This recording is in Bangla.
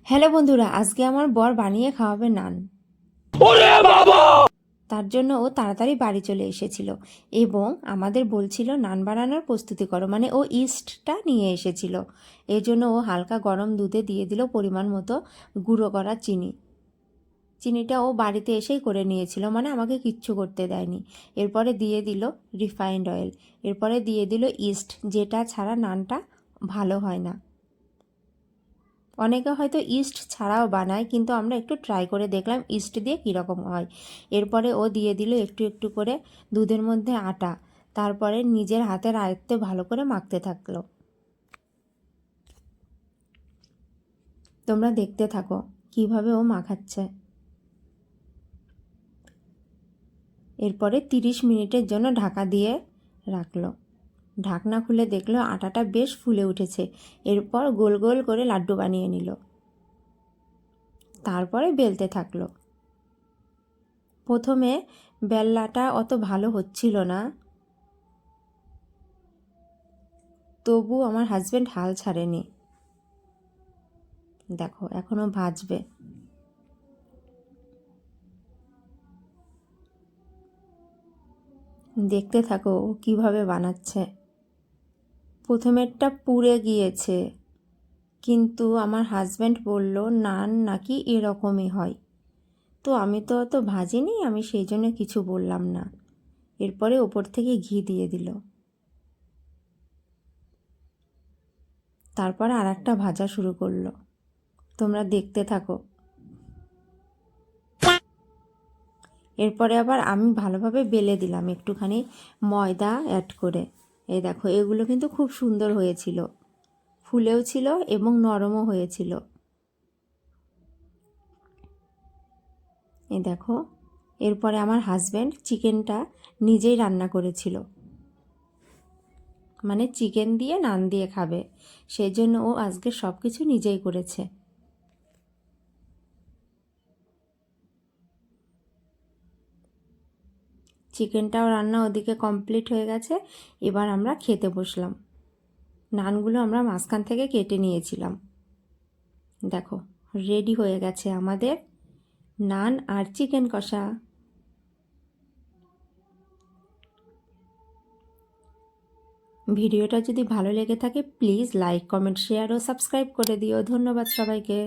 হ্যালো বন্ধুরা, আজকে আমার বর বানিয়ে খাওয়াবে নান। তার জন্য ও তাড়াতাড়ি বাড়ি চলে এসেছিল এবং আমাদের বলছিল নান বানানোর প্রস্তুতি করো, মানে ও ইস্টটা নিয়ে এসেছিল। এই জন্য ও হালকা গরম দুধে দিয়ে দিল পরিমাণ মতো গুঁড়ো করা চিনি। চিনিটা ও বাড়িতে এসেই করে নিয়েছিল, মানে আমাকে কিচ্ছু করতে দেয়নি। এরপরে দিয়ে দিল রিফাইন্ড অয়েল, এরপরে দিয়ে দিল ইস্ট, যেটা ছাড়া নানটা ভালো হয় না। অনেকে হয়তো ইস্ট ছাড়াও বানায়, কিন্তু আমরা একটু ট্রাই করে দেখলাম ইস্ট দিয়ে কীরকম হয়। এরপরে ও দিয়ে দিল একটু একটু করে দুধের মধ্যে আটা, তারপরে নিজের হাতের আয়ত্তে ভালো করে মাখতে থাকলো। তোমরা দেখতে থাকো কিভাবে ও মাখাচ্ছে। এরপরে 30 মিনিটের জন্য ঢাকা দিয়ে রাখলো। ঢাকনা খুলে দেখলো আটাটা বেশ ফুলে উঠেছে। এরপর গোল গোল করে লাড্ডু বানিয়ে নিল, তারপরে বেলতে থাকলো। প্রথমে বেল্লাটা অত ভালো হচ্ছিল না, তবু আমার হাজব্যান্ড হাল ছাড়েনি। দেখো এখনো ভাজবে। দেখতে থাকো ও কীভাবে বানাচ্ছে। প্রথমেরটা পুড়ে গিয়েছে, কিন্তু আমার হাজব্যান্ড বলল নান নাকি এরকমই হয়। তো আমি তো অত ভাজিনি, আমি সেই জন্য কিছু বললাম না। এরপরে ওপর থেকে ঘি দিয়ে দিল। তারপর আর একটা ভাজা শুরু করলো। তোমরা দেখতে থাকো। এরপরে আবার আমি ভালোভাবে বেলে দিলাম একটুখানি ময়দা অ্যাড করে। এই দেখো এগুলো কিন্তু খুব সুন্দর হয়েছিল, ফুলেও ছিল এবং নরমও হয়েছিল। এই দেখো, এরপরে আমার হাজব্যান্ড চিকেনটা নিজেই রান্না করেছিল, মানে চিকেন দিয়ে নান দিয়ে খাবে, সেই জন্য ও আজকে সব কিছু নিজেই করেছে। চিকেনটাও রান্না ওদিকে কমপ্লিট হয়ে গেছে। এবার আমরা খেতে বসলাম। নানগুলো আমরা মাঝখান থেকে কেটে নিয়েছিলাম। দেখো রেডি হয়ে গেছে আমাদের নান আর চিকেন কষা। ভিডিওটা যদি ভালো লেগে থাকে প্লিজ লাইক, কমেন্ট, শেয়ার ও সাবস্ক্রাইব করে দিও। ধন্যবাদ সবাইকে।